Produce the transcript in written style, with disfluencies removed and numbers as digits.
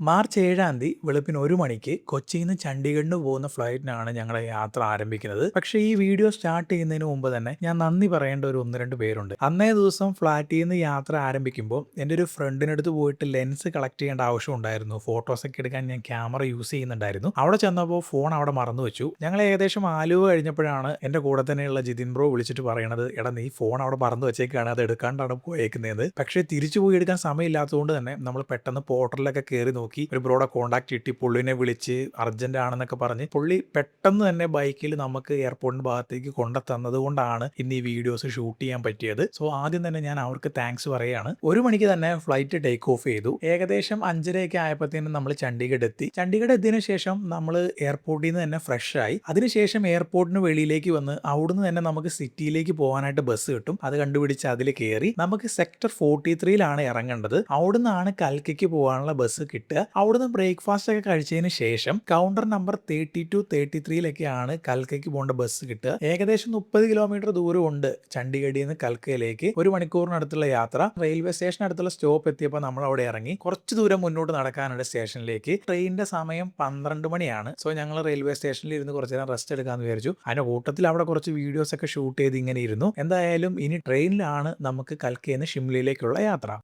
March 7-ാം തീയതി വെളുപ്പിന് 1 മണിക്ക് കൊച്ചിയിൽ നിന്ന് ചണ്ഡീഗഡിന് പോകുന്ന ഫ്ലൈറ്റിനാണ് ഞങ്ങളുടെ യാത്ര ആരംഭിക്കുന്നത്. പക്ഷേ ഈ വീഡിയോ സ്റ്റാർട്ട് ചെയ്യുന്നതിന് മുമ്പ് തന്നെ ഞാൻ നന്ദി പറയേണ്ട ഒരു 1-2 പേരുണ്ട്. അന്നേ ദിവസം ഫ്ലാറ്റിൽ നിന്ന് യാത്ര ആരംഭിക്കുമ്പോൾ എൻ്റെ ഒരു ഫ്രണ്ടിനടുത്ത് പോയിട്ട് ലെൻസ് കളക്ട് ചെയ്യേണ്ട ആവശ്യം ഉണ്ടായിരുന്നു. ഫോട്ടോസൊക്കെ എടുക്കാൻ ഞാൻ ക്യാമറ യൂസ് ചെയ്യുന്നുണ്ടായിരുന്നു. അവിടെ ചെന്നപ്പോൾ ഫോൺ അവിടെ മറന്നു വെച്ചു. ഞങ്ങൾ ഏകദേശം ആലുവ കഴിഞ്ഞപ്പോഴാണ് എൻ്റെ കൂടെ തന്നെയുള്ള ജിതിൻ ബ്രോ വിളിച്ചിട്ട് പറയണത്, എടാ നീ ഫോൺ അവിടെ മറന്നു വെച്ചേക്കാണ്, അത് എടുക്കാണ്ടാണ് പോയേക്കുന്നത്. പക്ഷേ തിരിച്ചു പോയി എടുക്കാൻ സമയമില്ലാത്തതുകൊണ്ട് തന്നെ നമ്മൾ പെട്ടെന്ന് പോർട്ടലിലൊക്കെ കയറി നോക്കി ഒരു ബ്രോയുടെ കോൺടാക്ട് കിട്ടി. പുള്ളിനെ വിളിച്ച് അർജന്റ് ആണെന്നൊക്കെ പറഞ്ഞ് പുള്ളി പെട്ടെന്ന് തന്നെ ബൈക്കിൽ നമുക്ക് എയർപോർട്ടിന്റെ ഭാഗത്തേക്ക് കൊണ്ടുതന്നത് കൊണ്ടാണ് ഇന്ന് ഈ വീഡിയോസ് ഷൂട്ട് ചെയ്യാൻ പറ്റിയത്. സോ ആദ്യം തന്നെ ഞാൻ അവർക്ക് താങ്ക്സ് പറയുകയാണ്. 1 മണിക്ക് തന്നെ ഫ്ലൈറ്റ് ടേക്ക് ഓഫ് ചെയ്തു. ഏകദേശം 5:30 ആയപ്പോഴത്തേനും നമ്മൾ ചണ്ഡീഗഡ് എത്തി. ചണ്ഡീഗഡ് എത്തിയതിനു ശേഷം നമ്മൾ എയർപോർട്ടിൽ നിന്ന് തന്നെ ഫ്രഷ് ആയി. അതിനുശേഷം എയർപോർട്ടിന് വെളിയിലേക്ക് വന്ന് അവിടുന്ന് തന്നെ നമുക്ക് സിറ്റിയിലേക്ക് പോകാനായിട്ട് ബസ് കിട്ടും. അത് കണ്ടുപിടിച്ച് അതിൽ കയറി നമുക്ക് സെക്ടർ 43-ലാണ് ഇറങ്ങേണ്ടത്. അവിടുന്നാണ് കൽക്കയ്ക്ക് പോകാനുള്ള ബസ് കിട്ടുക. അവിടുന്ന് ബ്രേക്ക്ഫാസ്റ്റ് ഒക്കെ കഴിച്ചതിന് ശേഷം കൗണ്ടർ നമ്പർ 32, 33-ലൊക്കെയാണ് കൽക്കയ്ക്ക് പോകേണ്ട ബസ് കിട്ടുക. ഏകദേശം 30 കിലോമീറ്റർ ദൂരമുണ്ട് ചണ്ഡീഗഡിൽ നിന്ന് കൽക്കയിലേക്ക്. 1 മണിക്കൂറിനടുത്തുള്ള യാത്ര. റെയിൽവേ സ്റ്റേഷൻ അടുത്തുള്ള സ്റ്റോപ്പ് എത്തിയപ്പോൾ നമ്മൾ അവിടെ ഇറങ്ങി. കുറച്ച് ദൂരം മുന്നോട്ട് നടക്കാനുണ്ട് സ്റ്റേഷനിലേക്ക്. ട്രെയിനിന്റെ സമയം 12 മണിയാണ്. സോ ഞങ്ങൾ റെയിൽവേ സ്റ്റേഷനിൽ ഇരുന്ന് കുറച്ച് നേരം റെസ്റ്റ് എടുക്കാമെന്ന് വിചാരിച്ചു. അതിന്റെ കൂട്ടത്തിൽ അവിടെ കുറച്ച് വീഡിയോസ് ഒക്കെ ഷൂട്ട് ചെയ്ത് ഇങ്ങനെ ഇരുന്നു. എന്തായാലും ഇനി ട്രെയിനിലാണ് നമുക്ക് കൽക്കയിൽ നിന്ന് ഷിംലയിലേക്കുള്ള യാത്ര.